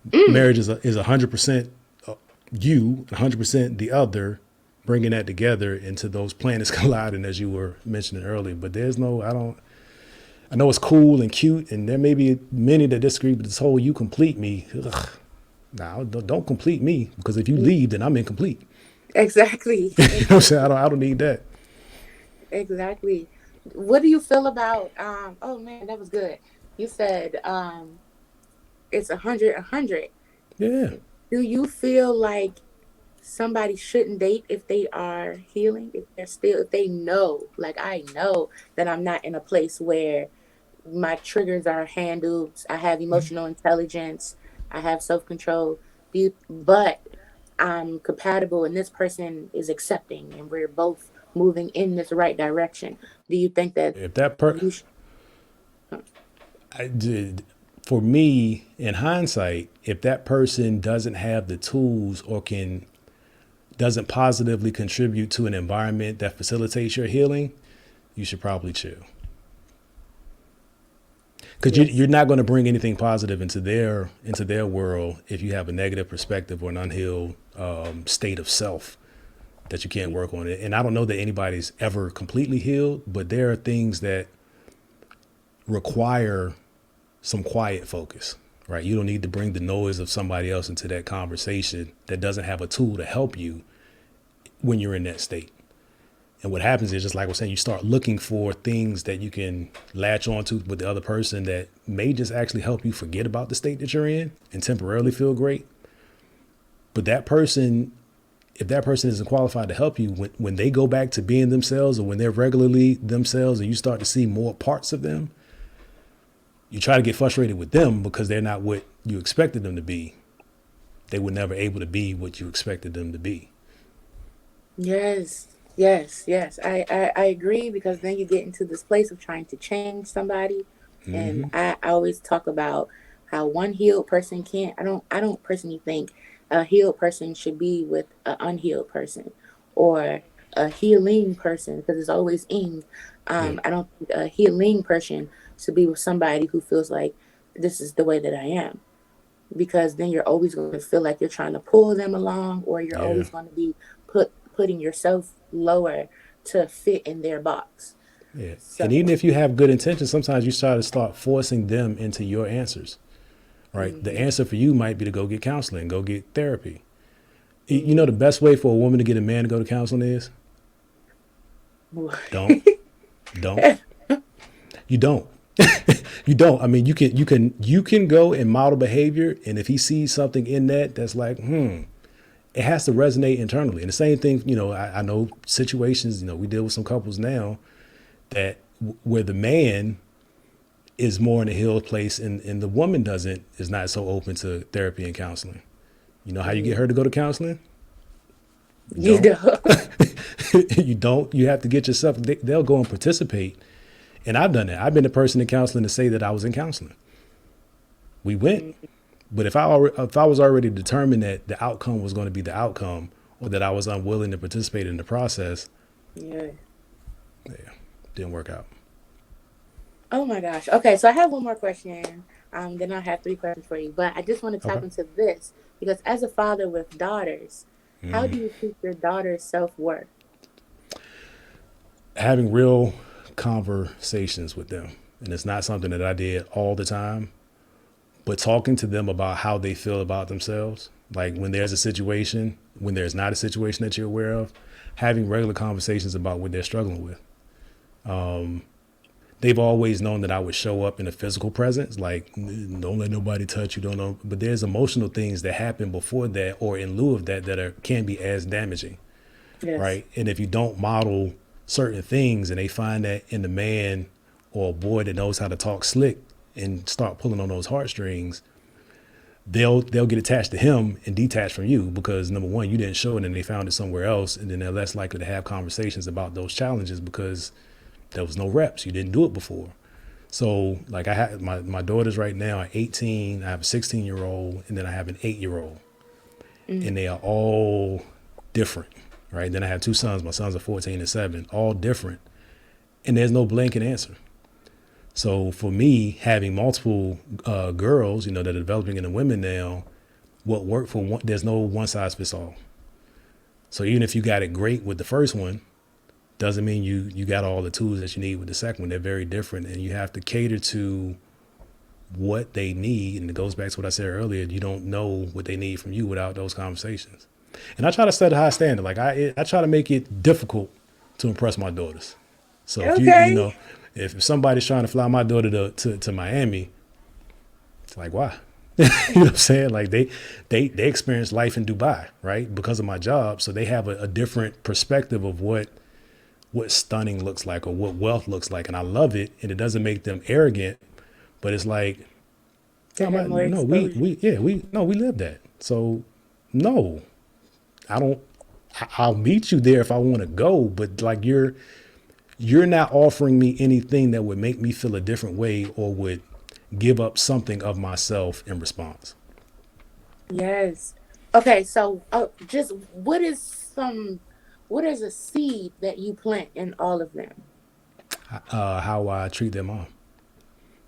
mm. Marriage is 100% you, 100% the other, bringing that together into those planets colliding, as you were mentioning earlier. But I know it's cool and cute, and there may be many that disagree, but this whole "you complete me," ugh, nah, don't complete me, because if you leave, then I'm incomplete. Exactly. You know what I'm saying? Exactly. I don't need that. Exactly. What do you feel about oh man, that was good. You said it's 100. Yeah. Do you feel like somebody shouldn't date if they are healing, if they know, like I know that I'm not in a place where my triggers are handled, I have emotional intelligence, I have self-control, but I'm compatible and this person is accepting and we're both moving in this right direction. Do you think that If that you sh- I did, for me, in hindsight, if that person doesn't have the tools, or doesn't positively contribute to an environment that facilitates your healing, you should probably chill. Because yes. you're not going to bring anything positive into their world if you have a negative perspective or an unhealed state of self. that you can't work on it. And I don't know that anybody's ever completely healed, but there are things that require some quiet focus, right? You don't need to bring the noise of somebody else into that conversation that doesn't have a tool to help you when you're in that state. And what happens is, just like I was saying, you start looking for things that you can latch onto with the other person that may just actually help you forget about the state that you're in and temporarily feel great. But that person, if that person isn't qualified to help you, when they go back to being themselves, or when they're regularly themselves and you start to see more parts of them, you try to get frustrated with them because they're not what you expected them to be. They were never able to be what you expected them to be. Yes, yes. I agree, because then you get into this place of trying to change somebody. And I always talk about how one healed person can't, I don't personally think a healed person should be with an unhealed person, or a healing person, because it's always ing. Yeah. I don't think a healing person should be with somebody who feels like this is the way that I am, because then you're always going to feel like you're trying to pull them along, or you're Yeah. always going to be putting yourself lower to fit in their box. Yeah. And So even if you have good intentions, sometimes you try to start forcing them into your answers, right? The answer for you might be to go get counseling, go get therapy. You know, the best way for a woman to get a man to go to counseling is don't, don't, you don't. You don't. I mean, you can go and model behavior. And if he sees something in that, that's like, it has to resonate internally. And the same thing, you know, I know situations, you know, we deal with some couples now that where the man is more in a healed place, and the woman is not so open to therapy and counseling. You know how you get her to go to counseling? you Don't. know. You don't. You have to get yourself, they'll go and participate. And I've done that. I've been the person in counseling to say that I was in counseling. We went. But if I was already determined that the outcome was going to be the outcome, or that I was unwilling to participate in the process, Yeah. didn't work out. Oh my gosh. Okay, so I have one more question. Then I have three questions for you. But I just want to Okay. tap into this, because as a father with daughters, how do you teach your daughter's self-worth? Having real conversations with them. And it's not something that I did all the time, but talking to them about how they feel about themselves. Like when there's a situation, when there's not a situation that you're aware of, having regular conversations about what they're struggling with. They've always known that I would show up in a physical presence, like don't let nobody touch you, don't know. But there's emotional things that happen before that or in lieu of that can be as damaging, Yes. right? And if you don't model certain things and they find that in the man or a boy that knows how to talk slick and start pulling on those heartstrings, they'll get attached to him and detached from you because number one, you didn't show it and they found it somewhere else. And then they're less likely to have conversations about those challenges because there was no reps. You didn't do it before. So like I have my daughters right now are 18. I have a 16-year-old and then I have an 8-year-old and they are all different, right? Then I have two sons. My sons are 14 and 7, all different. And there's no blanket answer. So for me, having multiple girls, you know, that are developing into women now, what worked for one, there's no one size fits all. So even if you got it great with the first one, doesn't mean you got all the tools that you need with the second one. They're very different, and you have to cater to what they need. And it goes back to what I said earlier. You don't know what they need from you without those conversations. And I try to set a high standard. Like I try to make it difficult to impress my daughters. So if you Okay. know, if somebody's trying to fly my daughter to Miami, it's like, why? You know what I'm saying? Like they experience life in Dubai, right? Because of my job. So they have a different perspective of what stunning looks like or what wealth looks like. And I love it. And it doesn't make them arrogant, but it's like, They have more no, exposure. we live that. So no, I don't, I'll meet you there if I want to go, but like you're not offering me anything that would make me feel a different way or would give up something of myself in response. Yes. Okay, so just what is a seed that you plant in all of them? How I treat them all.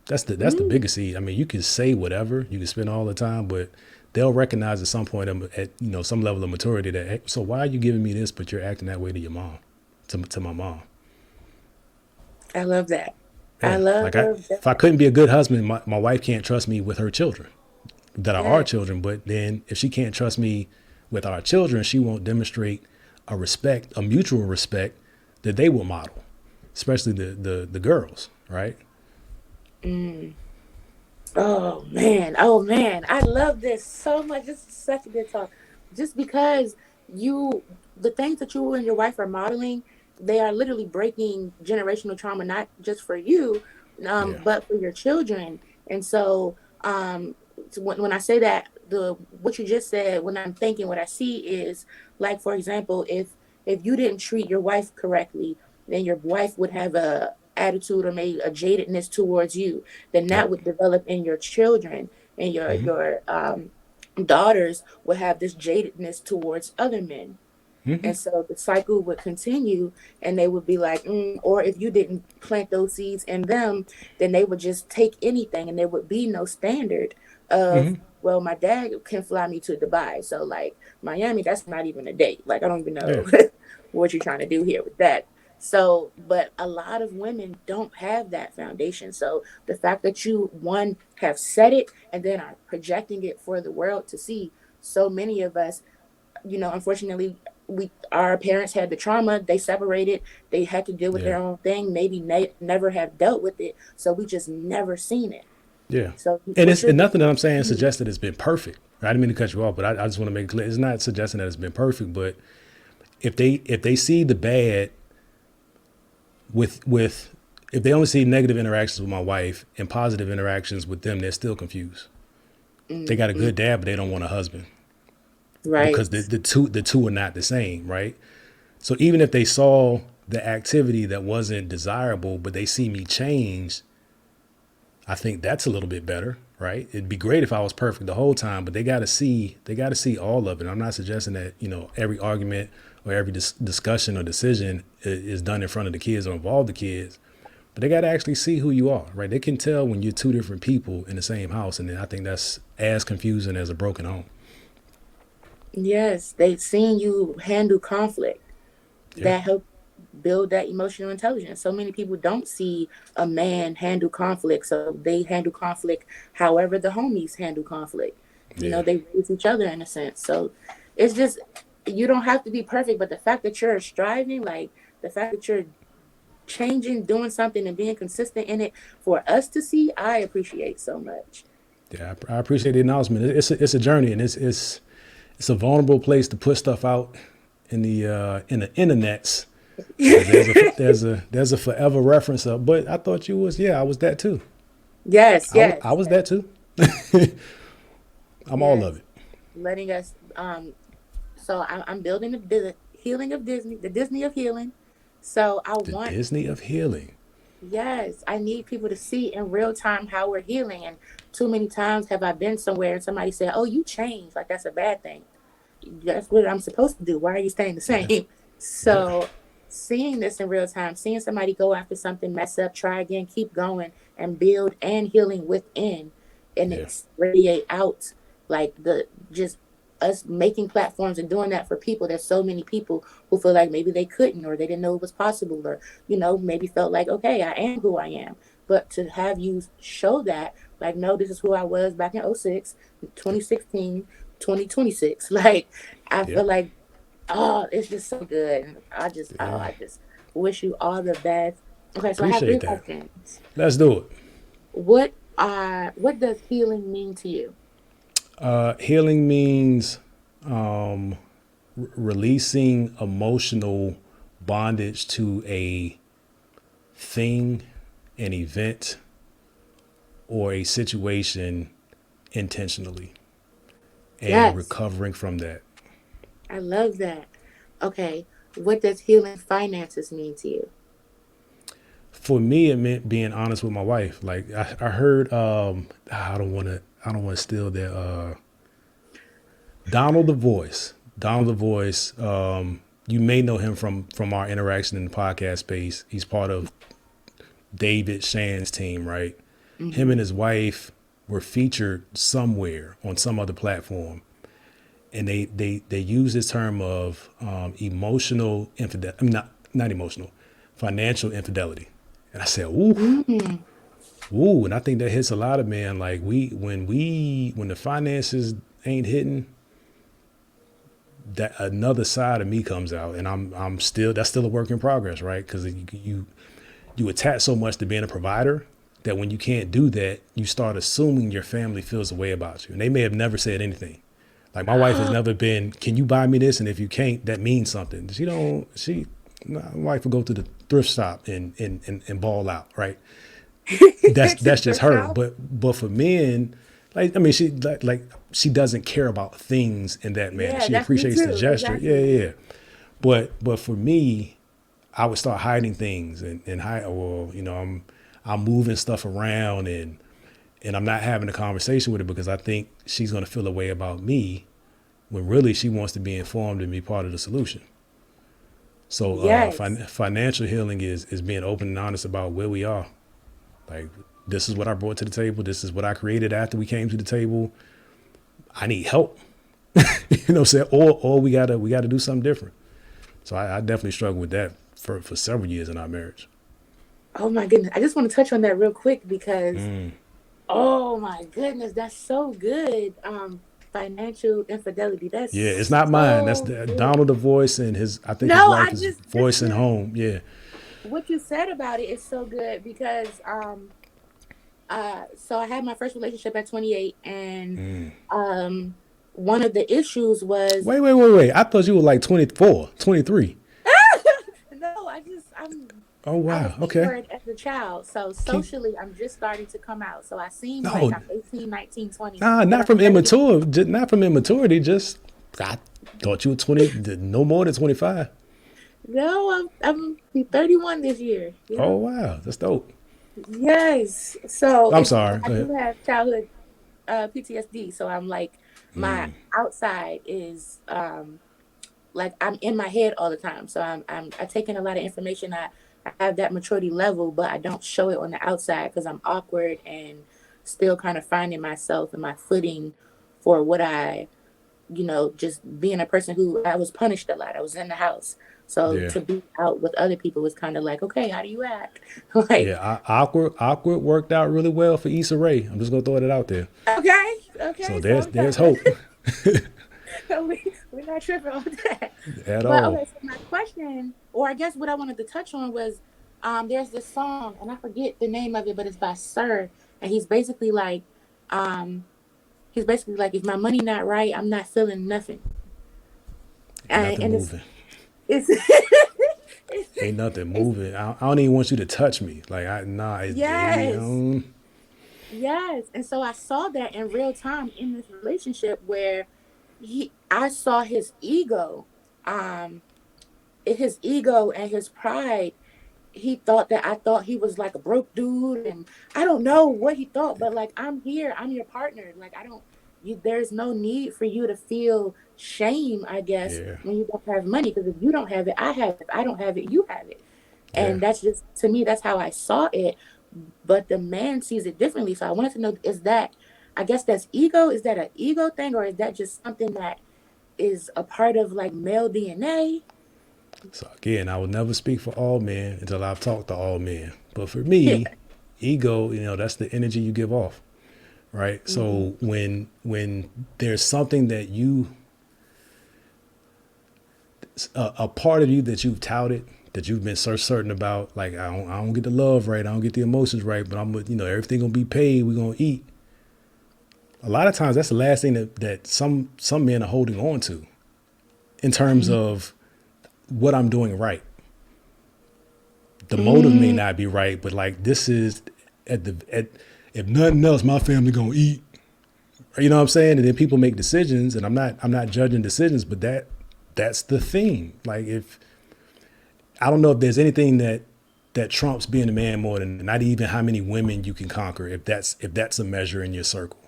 That's the Mm, biggest seed. I mean, you can say whatever, you can spend all the time, but they'll recognize at some point at some level of maturity that, hey, so why are you giving me this, but you're acting that way to your mom, to my mom? I love that. I Yeah, love like that. if I couldn't be a good husband, my wife can't trust me with her children that are our Yes. children. But then if she can't trust me with our children, she won't demonstrate a mutual respect that they will model, especially the girls, right? Oh man, I love this so much. This is such a good talk. Just because the things that you and your wife are modeling, they are literally breaking generational trauma, not just for you, Yeah. but for your children. And so when I say that, what you just said, when I'm thinking, what I see is, like, for example, if you didn't treat your wife correctly, then your wife would have a attitude or maybe a jadedness towards you, then Yep. that would develop in your children, and your daughters will have this jadedness towards other men. And so the cycle would continue, and they would be like, or if you didn't plant those seeds in them, then they would just take anything, and there would be no standard of, well, my dad can fly me to Dubai. So, like, Miami, that's not even a date. Like, I don't even Yeah. know what you're trying to do here with that. So, but a lot of women don't have that foundation. So the fact that you, one, have said it and then are projecting it for the world to see, so many of us, unfortunately, our parents had the trauma, they separated, they had to deal with Yeah. their own thing, maybe never have dealt with it, so we just never seen it. Yeah. So And what it's you're and nothing that I'm saying doing. suggests that it's been perfect. I didn't mean to cut you off, but I just want to make it clear. It's not suggesting that it's been perfect, but if they see the bad with if they only see negative interactions with my wife and positive interactions with them, they're still confused. They got a good dad, but they don't want a husband Right. because the two are not the same, right? So even if they saw the activity that wasn't desirable, but they see me change, I think that's a little bit better, right? It'd be great if I was perfect the whole time, but they got to see all of it. I'm not suggesting that, every argument or every discussion or decision is done in front of the kids or involve the kids, but they got to actually see who you are, right? They can tell when you're two different people in the same house. And then I think that's as confusing as a broken home. Yes, they've seen you handle conflict. Yeah. That help build that emotional intelligence. So many people don't see a man handle conflict, so they handle conflict however the homies handle conflict. Yeah. They raise each other in a sense. So it's just, you don't have to be perfect, but the fact that you're striving, like the fact that you're changing, doing something, and being consistent in it for us to see, I appreciate so much. Yeah. I appreciate the announcement. It's a journey, and it's a vulnerable place to put stuff out in the internets. Because there's a forever reference up, but I thought you was, I was that too. Yes, I yes, was yes, that too. I'm all of yes. it. Letting us so I'm building the healing of Disney, the Disney of healing. So I The want, Disney of healing. yes, I need people to see in real time how we're healing. And too many times have I been somewhere and somebody said, "Oh, you changed. Like, that's a bad thing. That's what I'm supposed to do. Why are you staying the Yeah. same?" Yeah. So seeing this in real time, seeing somebody go after something, mess up, try again, keep going, and build, and healing within, and Yeah. it's radiate out, like the just us making platforms and doing that for people. There's so many people who feel like maybe they couldn't, or they didn't know it was possible, or maybe felt like, okay, I am who I am. But to have you show that, like, no, this is who I was back in '06, 2016, 2026. Like, I Yep. feel like, oh, it's just so good. And Yeah. I just wish you all the best. Okay, so I have three Appreciate that. questions. Let's do it. What does healing mean to you? Healing means releasing emotional bondage to a thing, an event, or a situation intentionally and Yes, recovering from that. I love that. Okay, what does healing finances mean to you? For me, it meant being honest with my wife. Like I heard, I don't want to steal their, Donald the Voice. Donald the Voice. You may know him from our interaction in the podcast space. He's part of David Shan's team, right? Him Mm-hmm. and his wife. were featured somewhere on some other platform, and they use this term of emotional infidelity. I mean, not emotional, financial infidelity. And I said, ooh, Mm. ooh, and I think that hits a lot of men. Like when the finances ain't hitting, that another side of me comes out, and I'm still that's still a work in progress, right? Because you attach so much to being a provider that when you can't do that, you start assuming your family feels a way about you, and they may have never said anything. Like my wife has never been, can you buy me this? And if you can't, that means something. My wife will go to the thrift shop and ball out, right? That's just her. But for men, like I mean, she doesn't care about things in that manner. Yeah, She that's me appreciates the too. gesture. Yeah, Exactly. yeah, yeah. But for me, I would start hiding things and hide, or I'm moving stuff around and I'm not having a conversation with her because I think she's gonna feel a way about me when really she wants to be informed and be part of the solution. So Yes. financial healing is being open and honest about where we are. Like, this is what I brought to the table. This is what I created after we came to the table. I need help. You know what I'm saying? Or we gotta do something different. So I definitely struggled with that for several years in our marriage. Oh my goodness. I just want to touch on that real quick because oh my goodness, that's so good. Financial infidelity. Yeah, it's That's not mine. That's so the, good. Donald the voice and I think his No, wife I is just this voicing just home. Yeah. what you said about it is so good because so I had my first relationship at 28 and um one of the issues was Wait. I thought you were like 24, 23. no, Oh, I was wow. Okay. inward as a child. So Keep, socially I'm just starting to come out. So I seem like no, I'm 18, 19, 20, nah, but not I'm from ready to not from immaturity. Just, I thought you were 20, no more than 25. no, I'm be 31 this year. Oh, Yep. wow. That's dope. Yes. So I'm it's sorry. I Go ahead. do have childhood PTSD. So I'm like my outside is like I'm in my head all the time. So I take in a lot of information. I have that maturity level, but I don't show it on the outside because I'm awkward and still kind of finding myself and my footing for what just being a person who I was punished a lot. I was in the house. So Yeah. to be out with other people was kind of like, okay, how do you act? Like, Yeah. Awkward worked out really well for Issa Rae. I'm just going to throw that out there. okay, So okay, so there's hope we're not tripping on that. at But all. okay, so my question, or I guess what I wanted to touch on was, there's this song, and I forget the name of it, but it's by Sir, and um, he's basically like, if my money not right, I'm not feeling nothing, Ain't and, nothing and it's moving. it's, it's, Ain't nothing it's moving. I don't even want you to touch me. Like yes, yes, and so I saw that in real time in this relationship where I saw um, his ego and his pride. He thought that I thought he was like a broke dude, and I don't know what he thought, but like I'm here, I'm your partner. Like I don't you there's no need for you to feel shame, I guess, yeah. when you don't have money, because if you don't have it, I have it. If I don't have it, you have it. Yeah. And that's just, to me, that's how I saw it. But the man sees it differently. So I wanted to know, is that, I guess that's ego? Is that an ego thing, or is that just something that is a part of like male DNA? So again, I will never speak for all men until I've talked to all men. But for Yeah. me, ego, that's the energy you give off, right? Mm-hmm. So when there's something that a part of you that you've touted, that you've been so certain about, like I don't get the love right, I don't get the emotions right, but everything gonna be paid, we're gonna eat. A lot of times that's the last thing that some men are holding on to in terms of what I'm doing right. The motive may Mm-hmm. not be right, but like this is if nothing else, my family gonna eat. You know what I'm saying? And then people make decisions, and I'm not judging decisions, but that's the thing. Like, if I don't know if there's anything that trumps being a man more than not even how many women you can conquer, if that's a measure in your circle.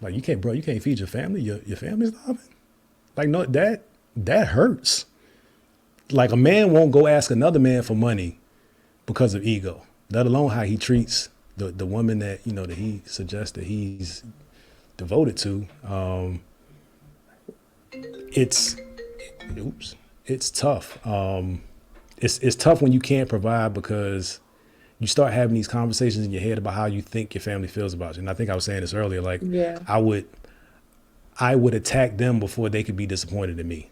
Like, you can't feed your family. Your family's starving. Like, no, that hurts. Like, a man won't go ask another man for money because of ego, let alone how he treats the woman that that he suggests that he's devoted to, it's oops, it's tough. It's tough when you can't provide because you start having these conversations in your head about how you think your family feels about you. And I think I was saying this earlier. Like Yeah. I would I would attack them before they could be disappointed in me,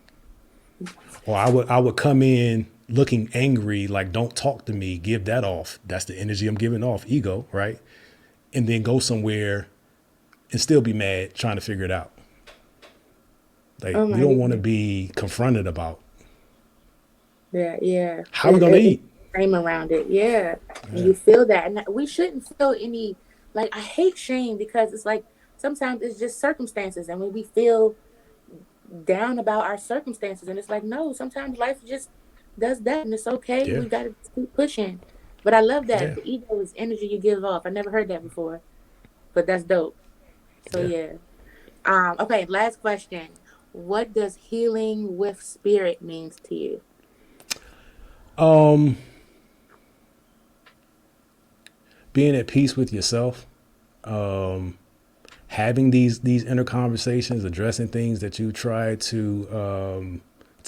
or I would come in looking angry, like don't talk to me, give that off. That's the energy I'm giving off, ego, right? And then go somewhere and still be mad trying to figure it out. Like Oh we my don't want to goodness. be confronted about Yeah, yeah. how we gonna It's eat. shame around it. Yeah. And Yeah, you feel that. And we shouldn't feel any, like, I hate shame because it's like sometimes it's just circumstances. And when we feel down about our circumstances, and it's like, no, sometimes life just does that. And it's okay. yeah, We got to keep pushing. But I love that. yeah, The ego is energy you give off. I never heard that before, but that's dope. So, yeah. yeah. Okay, last question. What does healing with spirit means to you? Um, being at peace with yourself, having these inner conversations, addressing things that you tried to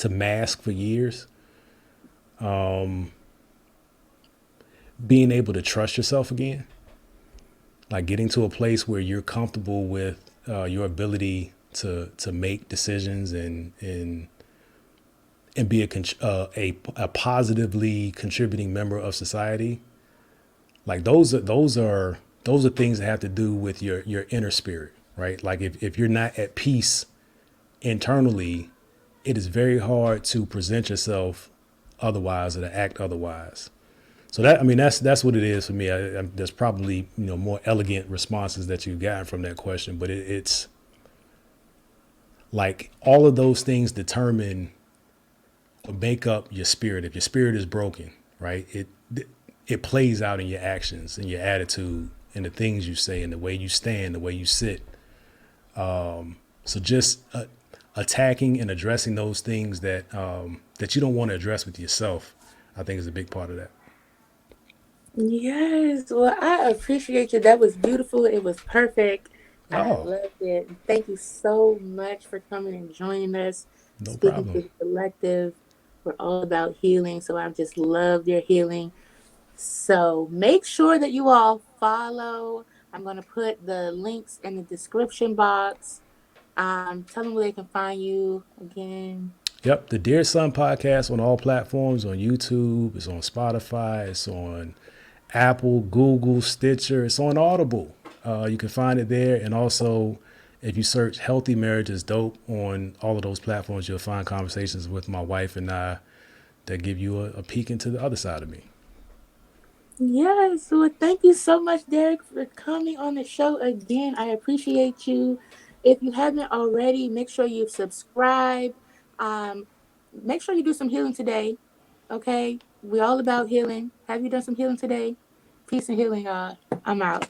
mask for years, being able to trust yourself again, like getting to a place where you're comfortable with your ability to make decisions and be a positively contributing member of society. Like those are things that have to do with your inner spirit, right? Like if you're not at peace internally, it is very hard to present yourself otherwise or to act otherwise. So that I mean that's what it is for me. There's probably more elegant responses that you've gotten from that question, but it's like all of those things determine or make up your spirit. If your spirit is broken, right, it plays out in your actions and your attitude and the things you say and the way you stand, the way you sit. So just attacking and addressing those things that you don't want to address with yourself, I think is a big part of that. Yes, well, I appreciate you. That was beautiful. It was perfect. I Oh, loved it. Thank you so much for coming and joining us, no speaking problem. to the collective. We're all about healing, so I've just loved your healing. So make sure that you all follow. I'm going to put the links in the description box. Tell them where they can find you again. Yep, the Dear Son podcast on all platforms on YouTube, it's on Spotify, it's on Apple, Google, Stitcher, it's on Audible. You can find it there. And also, if you search Healthy Marriage is Dope on all of those platforms, you'll find conversations with my wife and I that give you a peek into the other side of me. Yes, well, thank you so much, Derek, for coming on the show again. I appreciate you. If you haven't already, make sure you subscribe. Um, Make sure you do some healing today. Okay, we all about healing. Have you done some healing today? Peace and healing, y'all. I'm out.